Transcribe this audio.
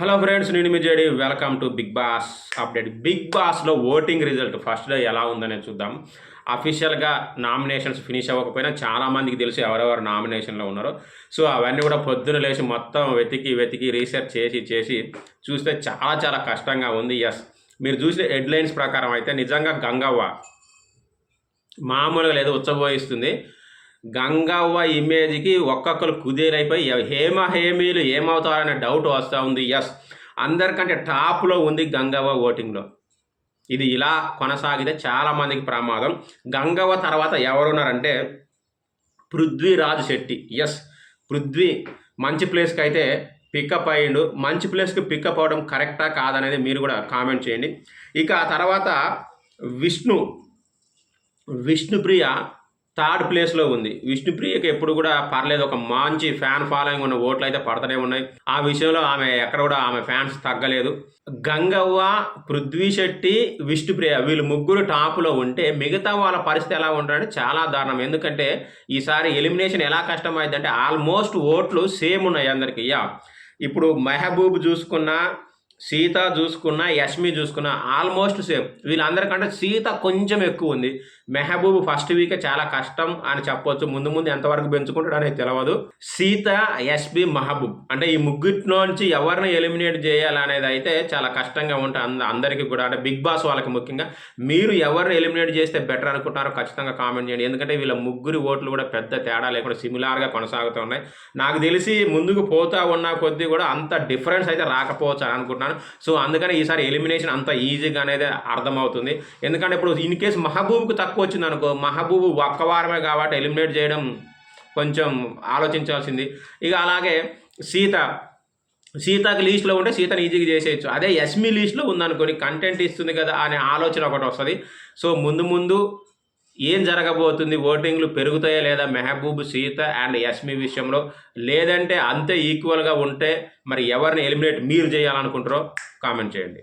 Hello friends, నేను మీ JD. Welcome to big boss update. Big బాస్లో ఓటింగ్ రిజల్ట్ ఫస్ట్ డే ఎలా ఉందనేది చూద్దాం. అఫీషియల్గా నామినేషన్స్ ఫినిష్ అవ్వకపోయినా చాలామందికి తెలుసు ఎవరెవరు నామినేషన్లో ఉన్నారో. సో అవన్నీ కూడా పొద్దున లేచి మొత్తం వెతికి రీసెర్చ్ చేసి చూస్తే చాలా చాలా కష్టంగా ఉంది. ఎస్, మీరు చూసిన హెడ్లైన్స్ ప్రకారం అయితే నిజంగా గంగవ్వ మామూలుగా లేదు, ఉచ్చబోయిస్తుంది. గంగవ్వ ఇమేజ్‌కి ఒక్కొక్కరు కుదేలైపోయి హేమీలు ఏమవుతారనే డౌట్ వస్తా ఉంది. యెస్, అందరికంటే టాప్‌లో ఉంది గంగవ్వ ఓటింగ్‌లో. ఇది ఇలా కొనసాగితే చాలామందికి ప్రమాదం. గంగవ్వ తర్వాత ఎవరున్నారంటే పృథ్వీరాజ్ శెట్టి. యెస్, పృథ్వీ మంచి ప్లేస్‌కైతే పికప్ అయ్యిండు. మంచి ప్లేస్‌కి పికప్ అవ్వడం కరెక్టా కాదనేది మీరు కూడా కామెంట్ చేయండి. ఇక తర్వాత విష్ణుప్రియ థర్డ్ ప్లేస్‌లో ఉంది. విష్ణుప్రియకి ఎప్పుడు కూడా పర్లేదు, ఒక మంచి ఫ్యాన్ ఫాలోయింగ్ ఉన్న ఓట్లు అయితే పడతనే ఉన్నాయి. ఆ విషయంలో ఆమె ఎక్కడ కూడా ఆమె ఫ్యాన్స్ తగ్గలేదు. గంగవ్వ, పృథ్వీ శెట్టి, విష్ణుప్రియ వీళ్ళు ముగ్గురు టాప్‌లో ఉంటే మిగతా వాళ్ళ పరిస్థితి ఎలా ఉంటదంటే చాలా దారుణం. ఎందుకంటే ఈసారి ఎలిమినేషన్ ఎలా కష్టమైందంటే ఆల్మోస్ట్ ఓట్లు సేమ్ ఉన్నాయి అందరికి. ఇప్పుడు మెహబూబ్ చూసుకున్నా, సీత చూసుకున్నా, యష్మి చూసుకున్నా ఆల్మోస్ట్ సేమ్. వీళ్ళందరికంటే సీత కొంచెం ఎక్కువ ఉంది. మెహబూబ్ ఫస్ట్ వీకే చాలా కష్టం అని చెప్పొచ్చు. ముందు ఎంతవరకు పెంచుకుంటాడు అనేది తెలియదు. సీత, ఎస్బి, మహబూబ్ అంటే ఈ ముగ్గురిలోంచి ఎవరిని ఎలిమినేట్ చేయాలనేది అయితే చాలా కష్టంగా ఉంటుంది అందరికీ కూడా. అంటే బిగ్ బాస్ వాళ్ళకి ముఖ్యంగా. మీరు ఎవరిని ఎలిమినేట్ చేస్తే బెటర్ అనుకుంటున్నారో ఖచ్చితంగా కామెంట్ చేయండి. ఎందుకంటే వీళ్ళ ముగ్గురి ఓట్లు కూడా పెద్ద తేడా లేకుండా సిమిలార్గా కొనసాగుతూ ఉన్నాయి. నాకు తెలిసి ముందుకు పోతా ఉన్న కొద్దీ కూడా అంత డిఫరెన్స్ అయితే రాకపోవచ్చు అని అనుకుంటున్నాను. సో అందుకని ఈసారి ఎలిమినేషన్ అంత ఈజీగా అనేది అర్థమవుతుంది. ఎందుకంటే ఇప్పుడు ఇన్ కేసు మహబూబ్కి తక్కువ వచ్చింది అనుకో, మహబూబ్ ఒక్క వారమే కాబట్టి ఎలిమినేట్ చేయడం కొంచెం ఆలోచించాల్సింది. ఇక అలాగే సీతకి లీస్ట్లో ఉంటే సీతను ఈజీగా చేసేయచ్చు. అదే యష్మి లీస్ట్లో ఉందనుకోని కంటెంట్ ఇస్తుంది కదా అనే ఆలోచన ఒకటి వస్తుంది. సో ముందు ఏం జరగబోతుంది, ఓటింగ్లు పెరుగుతాయా లేదా మెహబూబ్, సీత అండ్ యష్మి విషయంలో, లేదంటే అంతే ఈక్వల్గా ఉంటే మరి ఎవరిని ఎలిమినేట్ మీరు చేయాలనుకుంటారో కామెంట్ చేయండి.